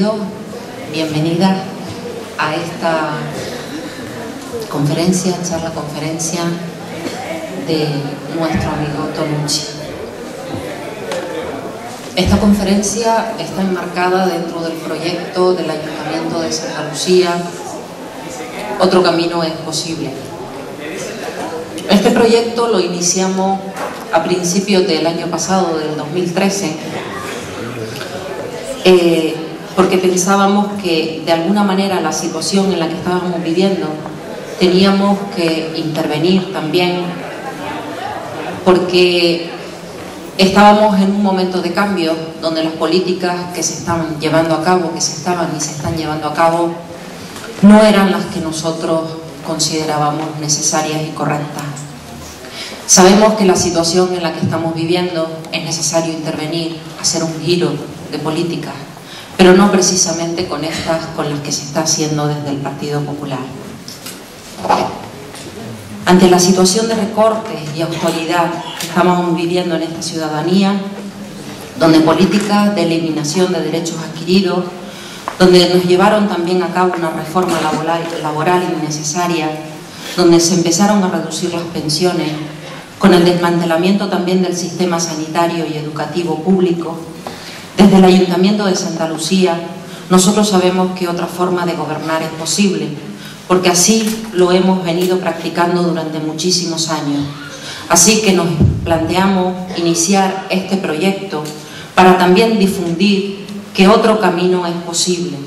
bienvenidos, bienvenidas a esta charla conferencia de nuestro amigo Tonucci. Esta conferencia está enmarcada dentro del proyecto del Ayuntamiento de Santa Lucía, Otro Camino es Posible. Este proyecto lo iniciamos a principios del año pasado, del 2013, porque pensábamos que de alguna manera la situación en la que estábamos viviendo teníamos que intervenir también, porque estábamos en un momento de cambio donde las políticas que se estaban llevando a cabo, que se estaban y se están llevando a cabo, no eran las que nosotros considerábamos necesarias y correctas. Sabemos que la situación en la que estamos viviendo es necesario intervenir, hacer un giro de políticas, pero no precisamente con estas con las que se está haciendo desde el Partido Popular. Ante la situación de recortes y austeridad que estamos viviendo en esta ciudadanía, donde políticas de eliminación de derechos adquiridos, donde nos llevaron también a cabo una reforma laboral innecesaria, donde se empezaron a reducir las pensiones, con el desmantelamiento también del sistema sanitario y educativo público, desde el Ayuntamiento de Santa Lucía, nosotros sabemos que otra forma de gobernar es posible, porque así lo hemos venido practicando durante muchísimos años. Así que nos planteamos iniciar este proyecto para también difundir que otro camino es posible,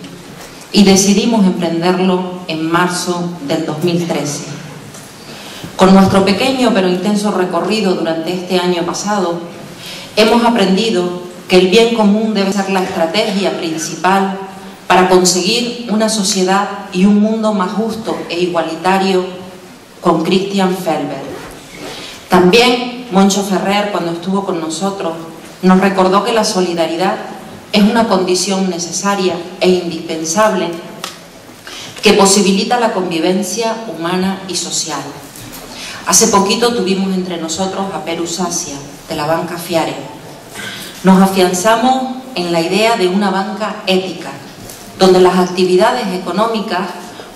y decidimos emprenderlo en marzo del 2013. Con nuestro pequeño pero intenso recorrido durante este año pasado, hemos aprendido que el bien común debe ser la estrategia principal para conseguir una sociedad y un mundo más justo e igualitario, con Christian Felber. También Moncho Ferrer, cuando estuvo con nosotros, nos recordó que la solidaridad es una condición necesaria e indispensable que posibilita la convivencia humana y social. Hace poquito tuvimos entre nosotros a Peru Sacia, de la banca Fiare. Nos afianzamos en la idea de una banca ética, donde las actividades económicas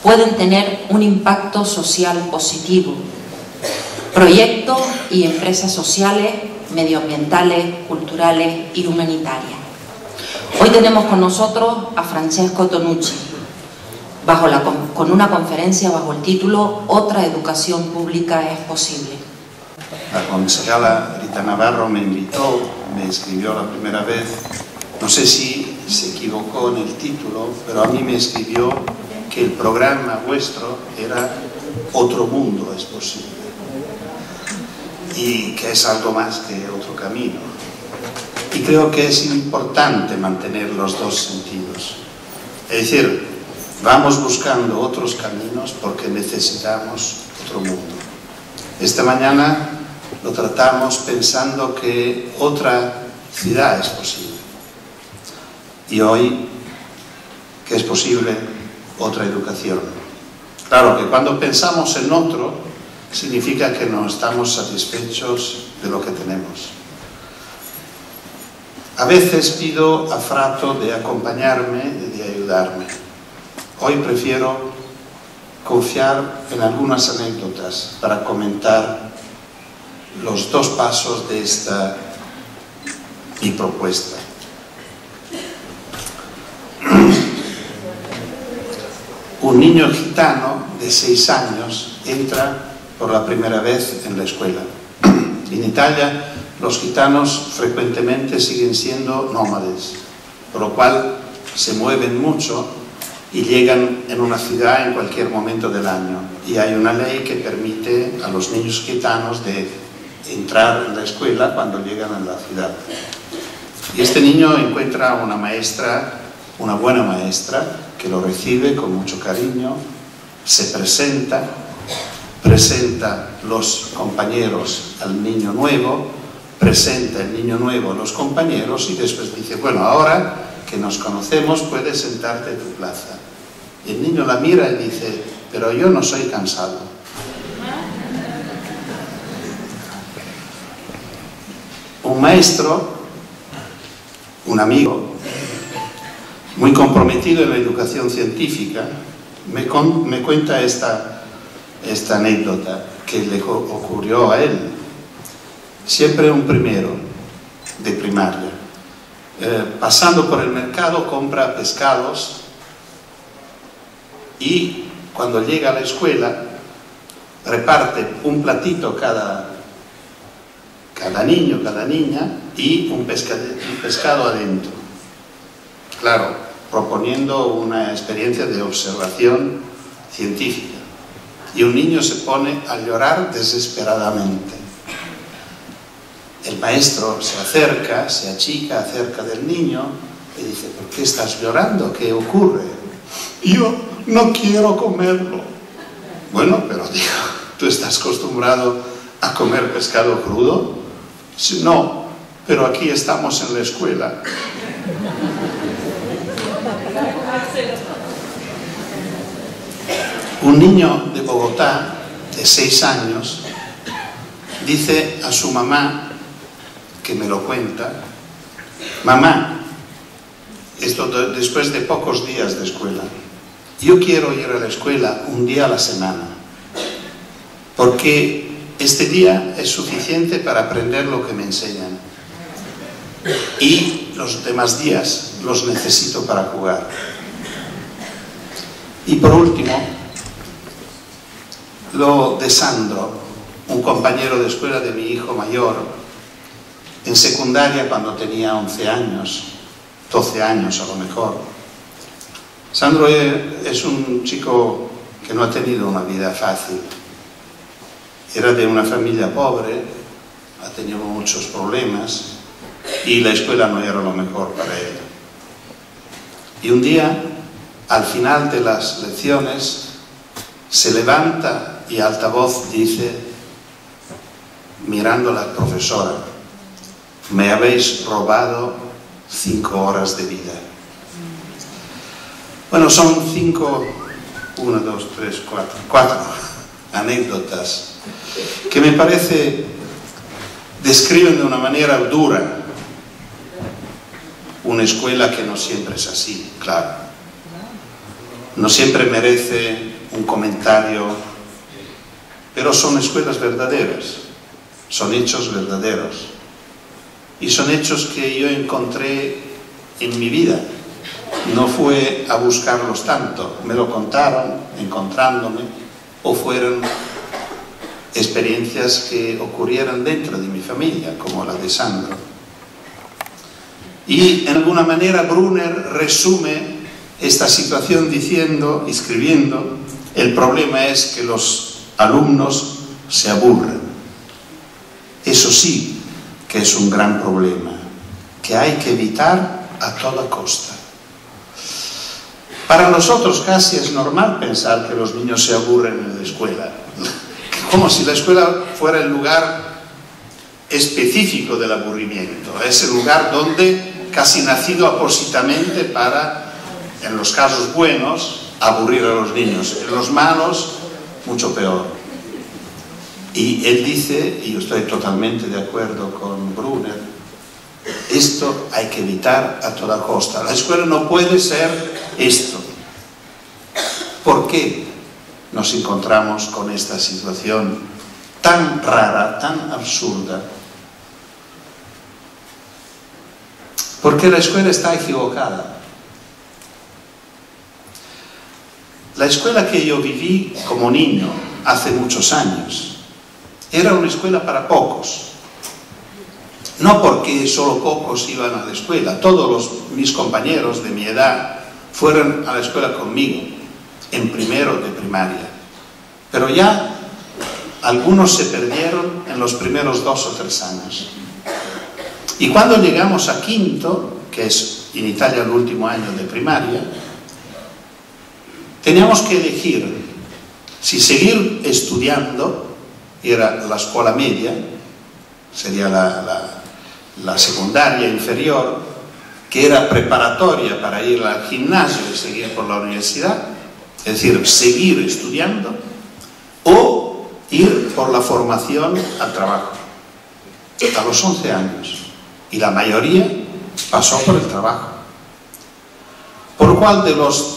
pueden tener un impacto social positivo. Proyectos y empresas sociales, medioambientales, culturales y humanitarias. Hoy tenemos con nosotros a Francesco Tonucci, con una conferencia bajo el título Otra educación pública es posible. La concejala Rita Navarro me invitó, me escribió la primera vez, no sé si se equivocó en el título, pero a mí me escribió que el programa vuestro era Otro Mundo es Posible, y que es algo más que otro camino. Y creo que es importante mantener los dos sentidos. Es decir, vamos buscando otros caminos porque necesitamos otro mundo. Esta mañana lo tratamos pensando que otra ciudad es posible. Y hoy, que es posible otra educación. Claro que cuando pensamos en otro, significa que no estamos satisfechos de lo que tenemos. A veces pido a Frato de acompañarme y de ayudarme. Hoy prefiero confiar en algunas anécdotas para comentar los dos pasos de esta mi propuesta. Un niño gitano de 6 años entra por la primera vez en la escuela. En Italia, los gitanos frecuentemente siguen siendo nómades, por lo cual se mueven mucho y llegan en una ciudad en cualquier momento del año. Y hay una ley que permite a los niños gitanos de entrar en la escuela cuando llegan a la ciudad. Y este niño encuentra una maestra, una buena maestra, que lo recibe con mucho cariño, se presenta los compañeros al niño nuevo, presenta el niño nuevo a los compañeros y después dice, bueno, ahora que nos conocemos puedes sentarte en tu plaza. Y el niño la mira y dice, pero yo no soy cansado. Un maestro, un amigo, muy comprometido en la educación científica, me cuenta esta anécdota que le ocurrió a él. Siempre un primero de primaria, pasando por el mercado compra pescados y cuando llega a la escuela reparte un platito cada niño, cada niña, y un pescado adentro. Claro, proponiendo una experiencia de observación científica. Y un niño se pone a llorar desesperadamente. El maestro se acerca, se achica acerca del niño y dice: ¿por qué estás llorando? ¿Qué ocurre? Yo no quiero comerlo. Bueno, pero digo, ¿tú estás acostumbrado a comer pescado crudo? No, pero aquí estamos en la escuela. Un niño de Bogotá, de 6 años, dice a su mamá, que me lo cuenta: mamá, esto después de pocos días de escuela, yo quiero ir a la escuela un día a la semana, porque este día es suficiente para aprender lo que me enseñan y los demás días los necesito para jugar. Y por último, lo de Sandro, un compañero de escuela de mi hijo mayor, en secundaria cuando tenía 11 años, 12 años a lo mejor. Sandro es un chico que no ha tenido una vida fácil. Era de una familia pobre, ha tenido muchos problemas y la escuela no era lo mejor para él. Y un día, al final de las lecciones, se levanta y a alta voz dice, mirando a la profesora: me habéis robado 5 horas de vida. Bueno, son 4 anécdotas que me parece describen de una manera dura una escuela que no siempre es así, claro. No siempre merece un comentario, pero son escuelas verdaderas, son hechos verdaderos. Y son hechos que yo encontré en mi vida. No fue a buscarlos tanto, me lo contaron encontrándome, o fueron experiencias que ocurrieron dentro de mi familia, como la de Sandro. Y en alguna manera Brunner resume esta situación diciendo, escribiendo: el problema es que los alumnos se aburren. Eso sí que es un gran problema, que hay que evitar a toda costa. Para nosotros casi es normal pensar que los niños se aburren en la escuela, como si la escuela fuera el lugar específico del aburrimiento, es el lugar donde casi nacido apósitamente para, en los casos buenos, aburrir a los niños, en los malos, mucho peor. Y él dice, y yo estoy totalmente de acuerdo con Brunner, esto hay que evitar a toda costa. La escuela no puede ser esto. ¿Por qué nos encontramos con esta situación tan rara, tan absurda? Porque la escuela está equivocada. La escuela que yo viví como niño hace muchos años era una escuela para pocos. No porque solo pocos iban a la escuela, todos mis compañeros de mi edad fueron a la escuela conmigo, en primero de primaria. Pero ya algunos se perdieron en los primeros 2 o 3 años. Y cuando llegamos a quinto, que es en Italia el último año de primaria, teníamos que elegir si seguir estudiando, era la escuela media, sería la secundaria inferior, que era preparatoria para ir al gimnasio y seguir por la universidad, es decir, seguir estudiando, o ir por la formación al trabajo, a los 11 años. Y la mayoría pasó por el trabajo. lo cual de los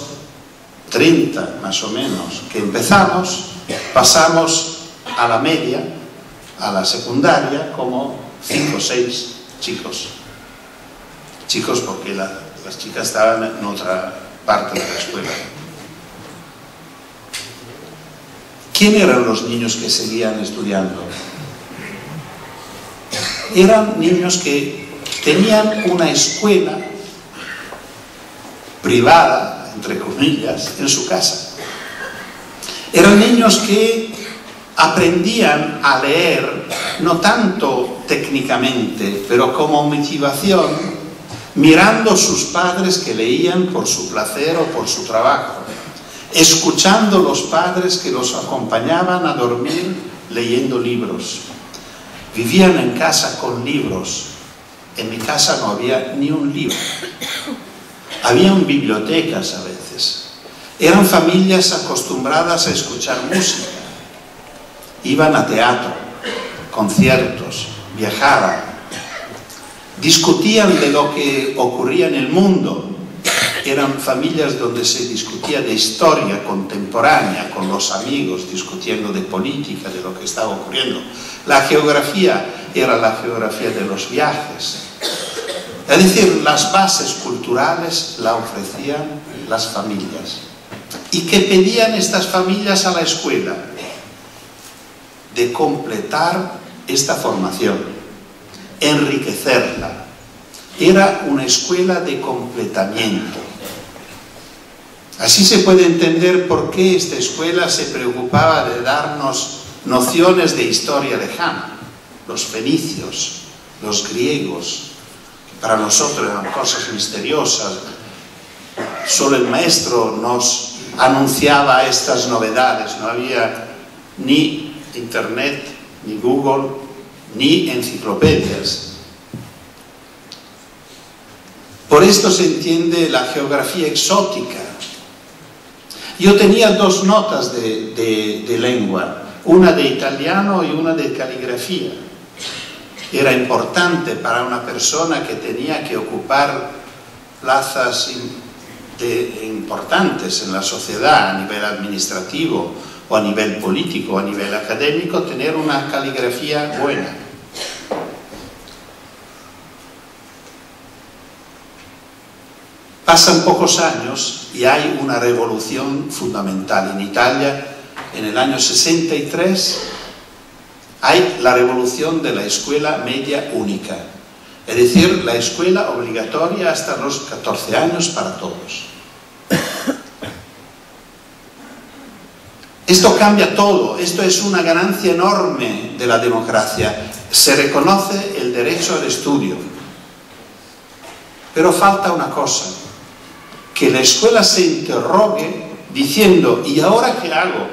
30 más o menos que empezamos, pasamos a la media, a la secundaria, como 5 o 6 chicos. Chicos porque las chicas estaban en otra parte de la escuela. ¿Quién eran los niños que seguían estudiando? Eran niños que tenían una escuela privada, entre comillas, en su casa. Eran niños que aprendían a leer, no tanto técnicamente, pero como motivación, mirando a sus padres que leían por su placer o por su trabajo, escuchando a los padres que los acompañaban a dormir leyendo libros. Vivían en casa con libros. En mi casa no había ni un libro. Habían bibliotecas a veces. Eran familias acostumbradas a escuchar música. Iban a teatro, conciertos, viajaban. Discutían de lo que ocurría en el mundo. Eran familias donde se discutía de historia contemporánea, con los amigos, discutiendo de política, de lo que estaba ocurriendo. La geografía era la geografía de los viajes. Es decir, las bases culturales la ofrecían las familias. ¿Y qué pedían estas familias a la escuela? De completar esta formación, enriquecerla. Era una escuela de completamiento. Así se puede entender por qué esta escuela se preocupaba de darnos nociones de historia lejana. Los fenicios, los griegos, que para nosotros eran cosas misteriosas. Solo el maestro nos anunciaba estas novedades. No había ni internet, ni Google, ni enciclopedias. Por esto se entiende la geografía exótica. Yo tenía 2 notas de lengua, una de italiano y una de caligrafía. Era importante para una persona que tenía que ocupar plazas importantes en la sociedad, a nivel administrativo, o a nivel político, o a nivel académico, tener una caligrafía buena. Pasan pocos años y hay una revolución fundamental. En Italia, en el año 63, hay la revolución de la escuela media única. Es decir, la escuela obligatoria hasta los 14 años para todos. Esto cambia todo. Esto es una ganancia enorme de la democracia. Se reconoce el derecho al estudio. Pero falta una cosa. Que la escuela se interrogue diciendo, ¿y ahora qué hago?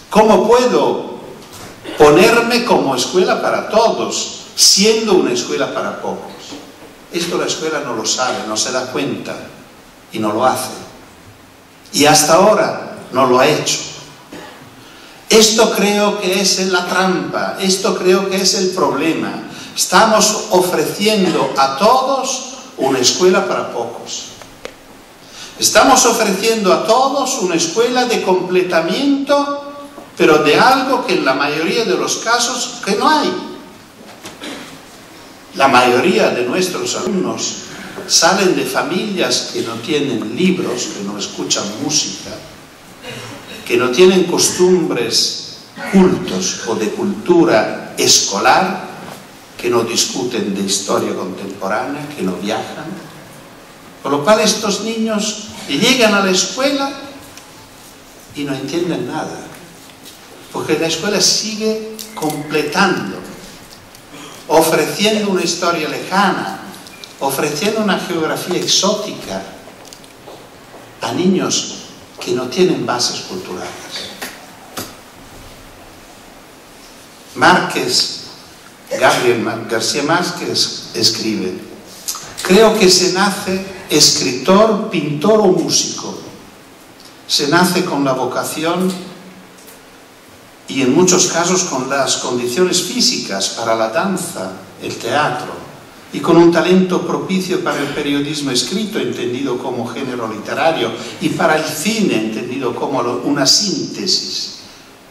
¿Cómo puedo ponerme como escuela para todos, siendo una escuela para pocos? Esto la escuela no lo sabe, no se da cuenta y no lo hace. Y hasta ahora no lo ha hecho. Esto creo que es la trampa, esto creo que es el problema. Estamos ofreciendo a todos una escuela para pocos. Estamos ofreciendo a todos una escuela de completamiento, pero de algo que en la mayoría de los casos que no hay. La mayoría de nuestros alumnos salen de familias que no tienen libros, que no escuchan música, que no tienen costumbres, cultos o de cultura escolar, que no discuten de historia contemporánea, que no viajan. Por lo cual estos niños llegan a la escuela y no entienden nada, porque la escuela sigue completando, ofreciendo una historia lejana, ofreciendo una geografía exótica a niños que no tienen bases culturales. Gabriel García Márquez escribe: creo que se nace escritor, pintor o músico. Se nace con la vocación y en muchos casos con las condiciones físicas para la danza, el teatro, y con un talento propicio para el periodismo escrito, entendido como género literario, y para el cine, entendido como una síntesis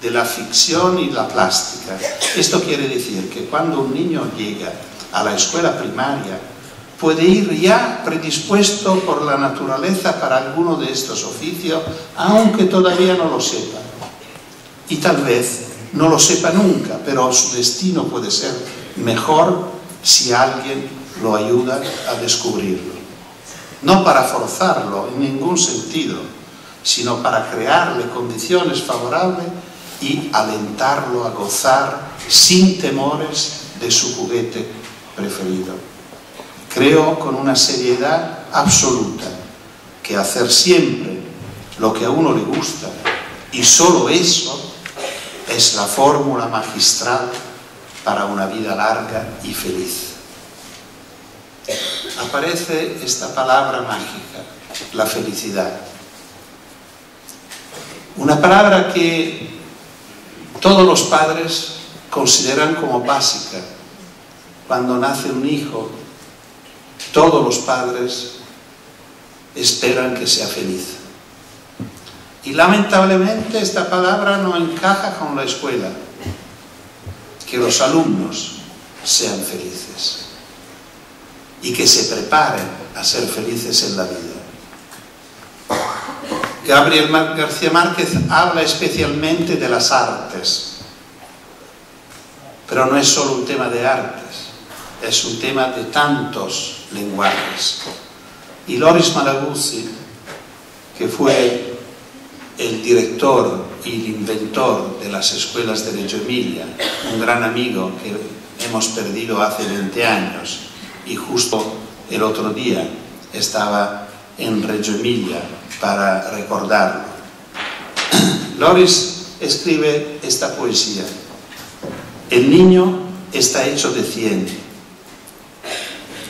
de la ficción y la plástica. Esto quiere decir que cuando un niño llega a la escuela primaria, puede ir ya predispuesto por la naturaleza para alguno de estos oficios, aunque todavía no lo sepa. Y tal vez no lo sepa nunca, pero su destino puede ser mejor si alguien lo ayuda a descubrirlo. No para forzarlo en ningún sentido, sino para crearle condiciones favorables y alentarlo a gozar sin temores de su juguete preferido. Creo con una seriedad absoluta que hacer siempre lo que a uno le gusta, y solo eso, es la fórmula magistral para una vida larga y feliz. Aparece esta palabra mágica, la felicidad. Una palabra que todos los padres consideran como básica. Cuando nace un hijo, todos los padres esperan que sea feliz. Y lamentablemente esta palabra no encaja con la escuela. Que los alumnos sean felices y que se preparen a ser felices en la vida. Gabriel García Márquez habla especialmente de las artes, pero no es solo un tema de artes, es un tema de tantos lenguajes. Y Loris Malaguzzi, que fue el director y el inventor de las escuelas de Reggio Emilia, un gran amigo que hemos perdido hace 20 años, y justo el otro día estaba en Reggio Emilia para recordarlo. Loris escribe esta poesía: el niño está hecho de 100.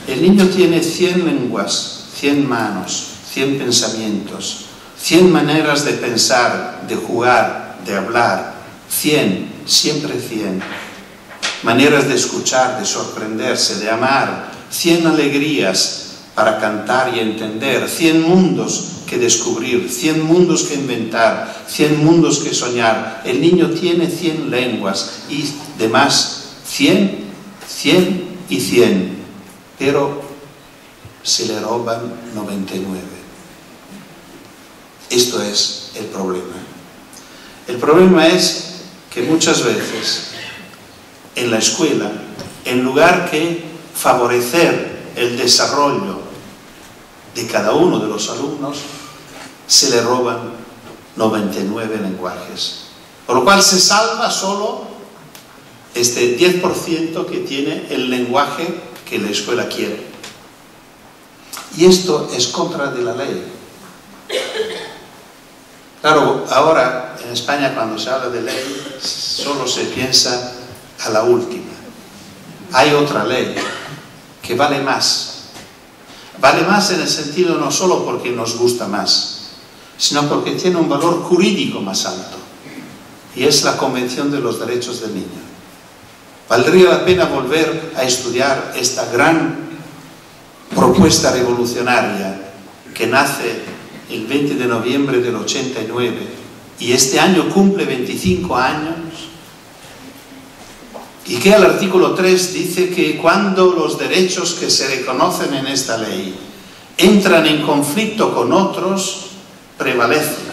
El niño tiene 100 lenguas, 100 manos, 100 pensamientos, 100 maneras de pensar, de jugar, de hablar, 100, siempre 100. Maneras de escuchar, de sorprenderse, de amar, 100 alegrías para cantar y entender, 100 mundos que descubrir, 100 mundos que inventar, 100 mundos que soñar. El niño tiene 100 lenguas y demás 100, 100 y 100, pero se le roban 99. Esto es el problema. El problema es que muchas veces en la escuela, en lugar que favorecer el desarrollo de cada uno de los alumnos, se le roban 99 lenguajes. Por lo cual se salva solo este 10% que tiene el lenguaje que la escuela quiere. Y esto es contra de la ley. Claro, ahora en España cuando se habla de ley solo se piensa a la última. Hay otra ley que vale más. Vale más en el sentido no solo porque nos gusta más, sino porque tiene un valor jurídico más alto. Y es la Convención de los Derechos del Niño. Valdría la pena volver a estudiar esta gran propuesta revolucionaria que nace el 20 de noviembre del 89 y este año cumple 25 años, y que el artículo 3 dice que cuando los derechos que se reconocen en esta ley entran en conflicto con otros, prevalecen.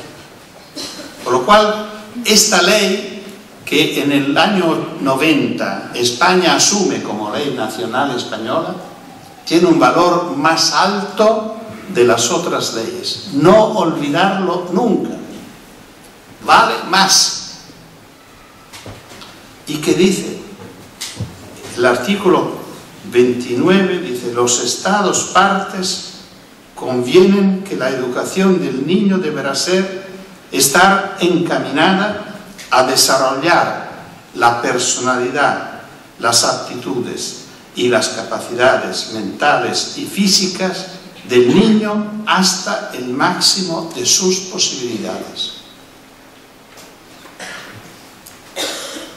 Por lo cual, esta ley que en el año 90 España asume como ley nacional española, tiene un valor más alto de las otras leyes. No olvidarlo nunca. Vale más. ¿Y qué dice? El artículo 29 dice: los Estados partes convienen que la educación del niño deberá estar encaminada a desarrollar la personalidad, las aptitudes y las capacidades mentales y físicas del niño hasta el máximo de sus posibilidades.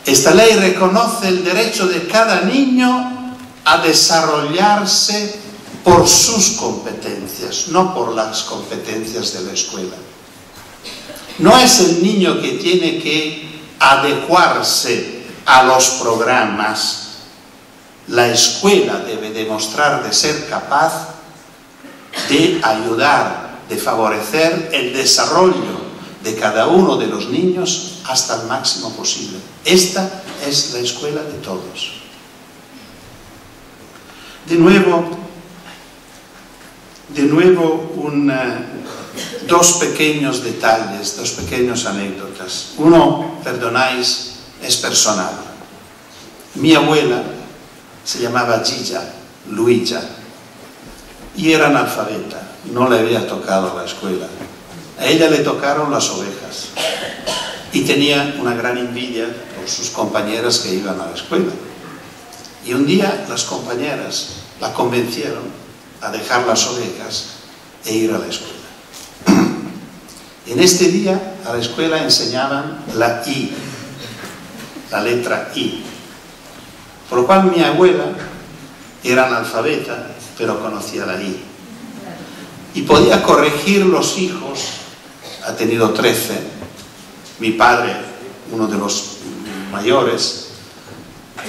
Esta ley reconoce el derecho de cada niño a desarrollarse por sus competencias, no por las competencias de la escuela. No es el niño que tiene que adecuarse a los programas. La escuela debe demostrar de ser capaz de ayudar, de favorecer el desarrollo de cada uno de los niños hasta el máximo posible. Esta es la escuela de todos. De nuevo, dos pequeños detalles, dos pequeñas anécdotas. Uno, perdonáis, es personal. Mi abuela se llamaba Luisa, y era analfabeta, no le había tocado la escuela. A ella le tocaron las ovejas y tenía una gran envidia por sus compañeras que iban a la escuela. Y un día las compañeras la convencieron a dejar las ovejas e ir a la escuela. En este día a la escuela enseñaban la I, la letra I. Por lo cual mi abuela era analfabeta, pero conocía la I. Y podía corregir los hijos, ha tenido 13, mi padre, uno de los mayores,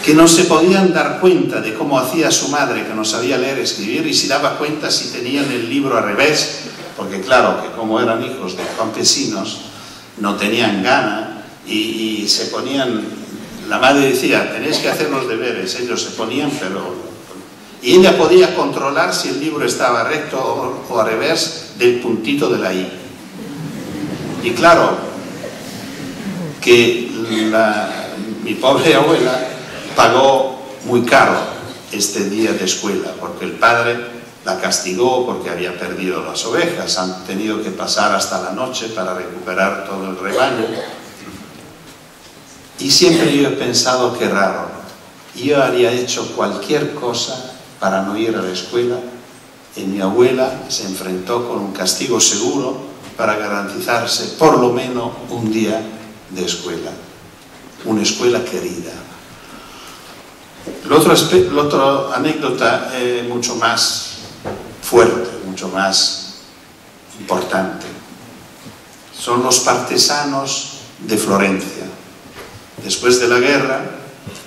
que no se podían dar cuenta de cómo hacía su madre, que no sabía leer y escribir, y se daba cuenta si tenían el libro al revés, porque claro, que como eran hijos de campesinos, no tenían gana, y se ponían, la madre decía, tenéis que hacer los deberes, ellos se ponían, pero... Y ella podía controlar si el libro estaba recto o al revés del puntito de la I. Y claro, que mi pobre abuela pagó muy caro este día de escuela, porque el padre la castigó porque había perdido las ovejas, han tenido que pasar hasta la noche para recuperar todo el rebaño. Y siempre yo he pensado que raro, yo habría hecho cualquier cosa para no ir a la escuela, y mi abuela se enfrentó con un castigo seguro para garantizarse por lo menos un día de escuela, una escuela querida. La otra anécdota es mucho más fuerte, mucho más importante. Son los partesanos de Florencia. Después de la guerra,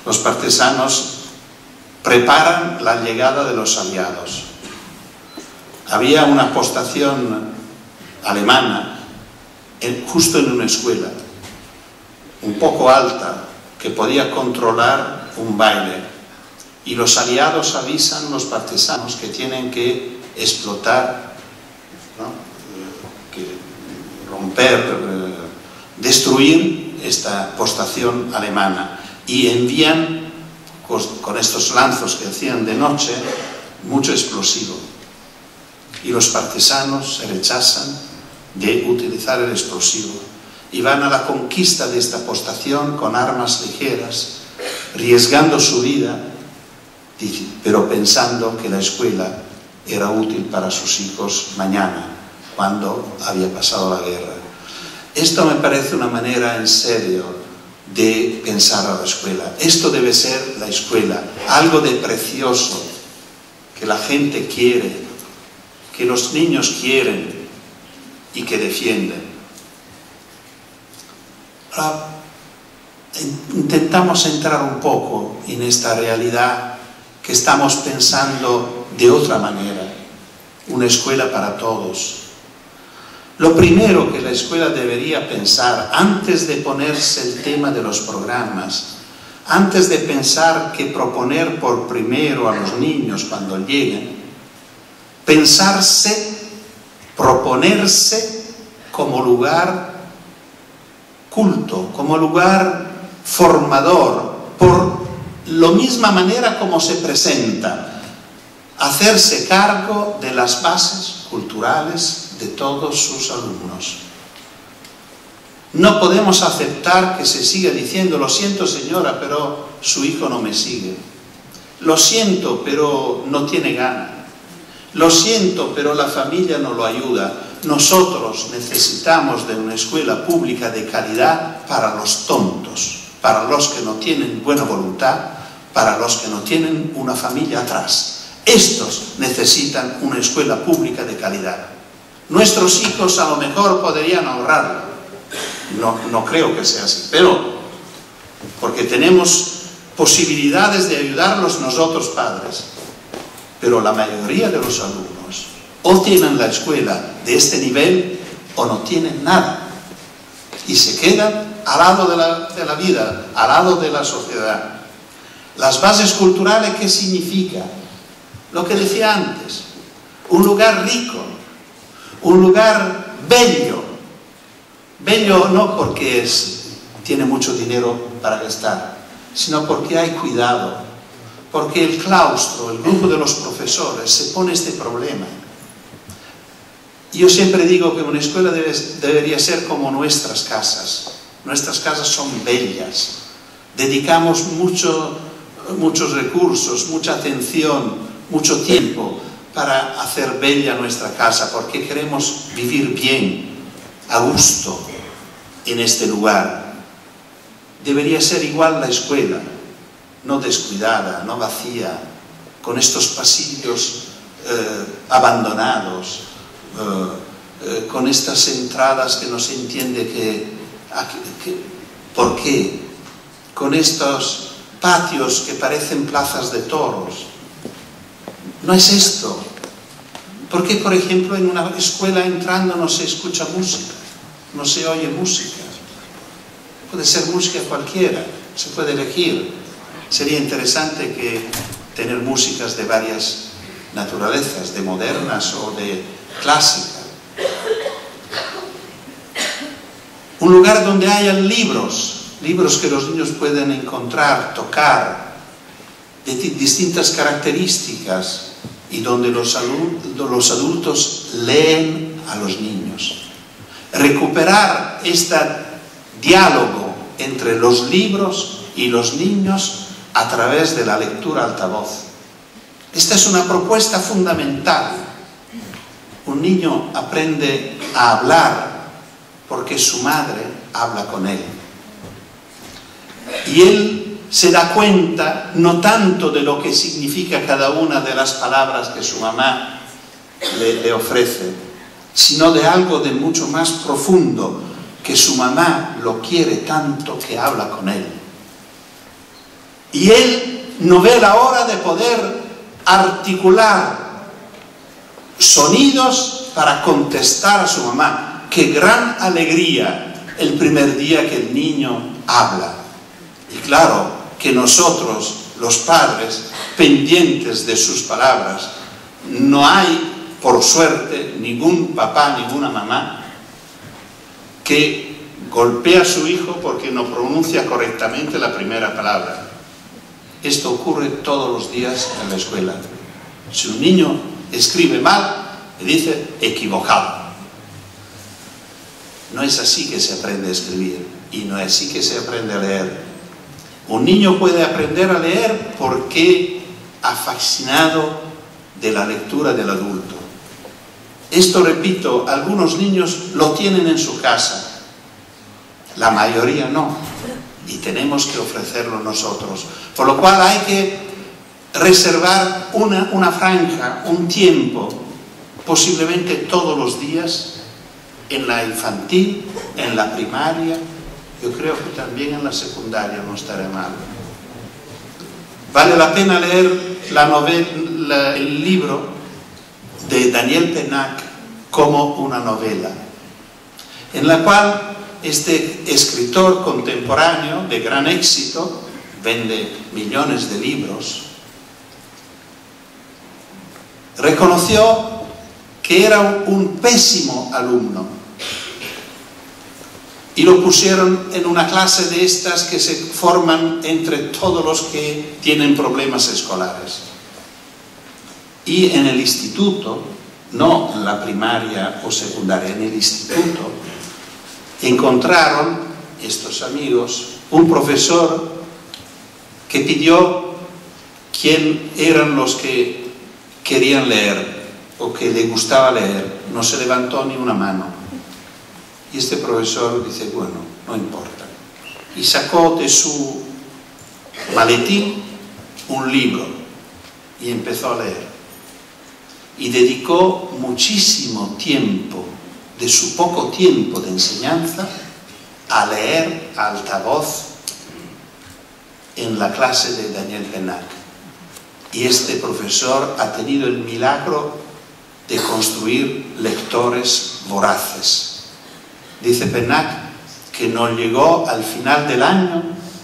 los partesanos preparan la llegada de los aliados. Había una postación alemana justo en una escuela, un poco alta, que podía controlar un baile. Y los aliados avisan a los partisanos que tienen que explotar, ¿no? Que romper, destruir esta postación alemana. Y envían con estos lanzos que hacían de noche mucho explosivo. Y los partisanos se rechazan de utilizar el explosivo y van a la conquista de esta postación con armas ligeras, arriesgando su vida, pero pensando que la escuela era útil para sus hijos mañana, cuando había pasado la guerra. Esto me parece una manera en serio de pensar a la escuela. Esto debe ser la escuela, algo de precioso que la gente quiere, que los niños quieren y que defienden. Ahora, intentamos entrar un poco en esta realidad que estamos pensando de otra manera, una escuela para todos. Lo primero que la escuela debería pensar, antes de ponerse el tema de los programas, antes de pensar qué proponer por primero a los niños cuando lleguen, proponerse como lugar culto, como lugar formador, por la misma manera como se presenta, hacerse cargo de las bases culturales de todos sus alumnos. No podemos aceptar que se siga diciendo, lo siento señora, pero su hijo no me sigue. Lo siento, pero no tiene gana. Lo siento, pero la familia no lo ayuda. Nosotros necesitamos de una escuela pública de calidad para los tontos, para los que no tienen buena voluntad, para los que no tienen una familia atrás. Estos necesitan una escuela pública de calidad. Nuestros hijos a lo mejor podrían ahorrarlo. No creo que sea así, pero porque tenemos posibilidades de ayudarlos nosotros padres. Pero la mayoría de los alumnos o tienen la escuela de este nivel o no tienen nada. Y se quedan al lado de la vida, al lado de la sociedad. Las bases culturales, ¿qué significa? Lo que decía antes, un lugar rico, un lugar bello. Bello no porque tiene mucho dinero para gastar, sino porque hay cuidado, porque el claustro, el grupo de los profesores, se pone este problema. Yo siempre digo que una escuela debería ser como nuestras casas. Nuestras casas son bellas. Dedicamos muchos recursos, mucha atención, mucho tiempo para hacer bella nuestra casa, porque queremos vivir bien, a gusto, en este lugar. Debería ser igual la escuela, no descuidada, no vacía, con estos pasillos abandonados, con estas entradas que no se entiende por qué, con estos patios que parecen plazas de toros. No es esto. ¿Por qué, por ejemplo, en una escuela entrando no se escucha música? No se oye música. Puede ser música cualquiera, se puede elegir. Sería interesante tener músicas de varias naturalezas, de modernas o de clásica. Un lugar donde hayan libros que los niños pueden encontrar, tocar, de distintas características, y donde los adultos leen a los niños. Recuperar este diálogo entre los libros y los niños a través de la lectura altavoz. Esta es una propuesta fundamental. Un niño aprende a hablar porque su madre habla con él. Y él se da cuenta no tanto de lo que significa cada una de las palabras que su mamá le ofrece, sino de algo de mucho más profundo, que su mamá lo quiere tanto que habla con él. Y él no ve la hora de poder articular sonidos para contestar a su mamá. ¡Qué gran alegría el primer día que el niño habla! Y claro, que nosotros, los padres, pendientes de sus palabras, no hay, por suerte, ningún papá, ninguna mamá que golpea a su hijo porque no pronuncia correctamente la primera palabra. Esto ocurre todos los días en la escuela. Si un niño escribe mal, le dice equivocado. No es así que se aprende a escribir y no es así que se aprende a leer. Un niño puede aprender a leer porque ha fascinado de la lectura del adulto. Esto, repito, algunos niños lo tienen en su casa, la mayoría no, y tenemos que ofrecerlo nosotros. Por lo cual hay que reservar una franja, un tiempo, posiblemente todos los días, en la infantil, en la primaria. Yo creo que también en la secundaria no estará mal. Vale la pena leer el libro de Daniel Pennac como una novela, en la cual este escritor contemporáneo de gran éxito, vende millones de libros, reconoció que era un pésimo alumno. Y lo pusieron en una clase de estas que se forman entre todos los que tienen problemas escolares. Y en el instituto, no en la primaria o secundaria, en el instituto, encontraron estos amigos un profesor que pidió quién eran los que querían leer o que le gustaba leer. No se levantó ni una mano. Y este profesor dice, bueno, no importa. Y sacó de su maletín un libro y empezó a leer. Y dedicó muchísimo tiempo, de su poco tiempo de enseñanza, a leer a alta voz en la clase de Daniel Pennac. Y este profesor ha tenido el milagro de construir lectores voraces. Dice Pennac que no llegó al final del año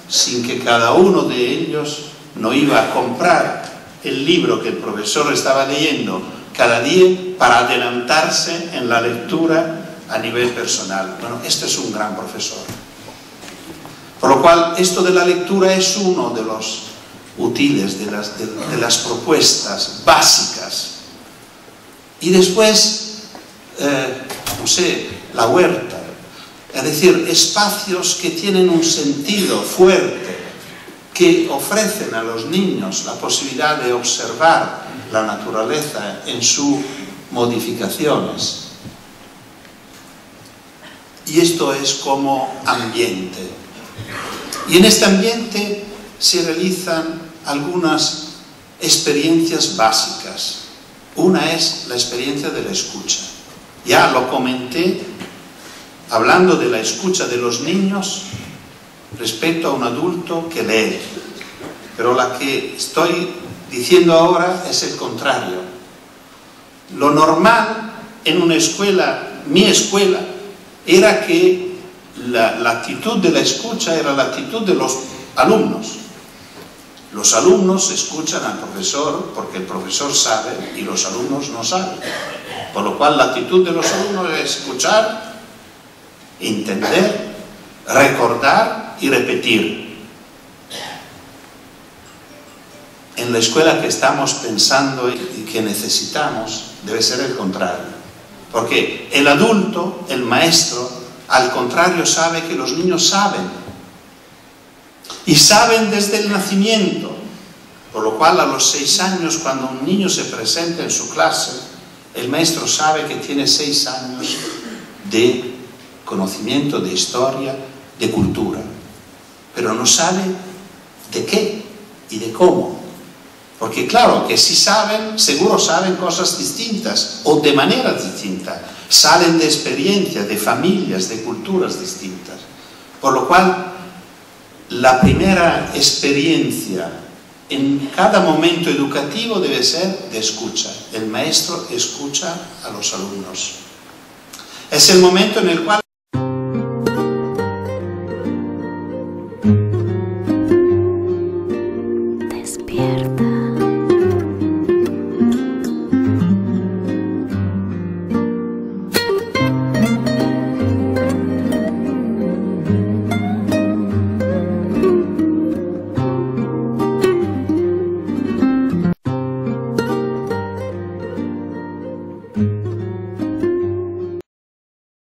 sin que cada uno de ellos no iba a comprar el libro que el profesor estaba leyendo cada día para adelantarse en la lectura a nivel personal. Bueno, este es un gran profesor. Por lo cual, esto de la lectura es uno de los útiles, de las propuestas básicas. Y después, no sé, la huerta. Es decir, espacios que tienen un sentido fuerte, que ofrecen a los niños la posibilidad de observar la naturaleza en sus modificaciones. Y esto es como ambiente. Y en este ambiente se realizan algunas experiencias básicas. Una es la experiencia de la escucha. Ya lo comenté hablando de la escucha de los niños respecto a un adulto que lee. Pero la que estoy diciendo ahora es el contrario. Lo normal en una escuela, mi escuela, era que la actitud de la escucha era la actitud de los alumnos. Los alumnos escuchan al profesor porque el profesor sabe y los alumnos no saben. Por lo cual la actitud de los alumnos es escuchar, entender, recordar y repetir. En la escuela que estamos pensando y que necesitamos debe ser el contrario. Porque el adulto, el maestro, al contrario sabe que los niños saben. Y saben desde el nacimiento. Por lo cual a los 6 años, cuando un niño se presenta en su clase, el maestro sabe que tiene 6 años de conocimiento, de historia, de cultura. Pero no sabe de qué y de cómo. Porque claro, que si saben, seguro saben cosas distintas o de maneras distintas. Salen de experiencias, de familias, de culturas distintas. Por lo cual, la primera experiencia en cada momento educativo debe ser de escucha. El maestro escucha a los alumnos. Es el momento en el cual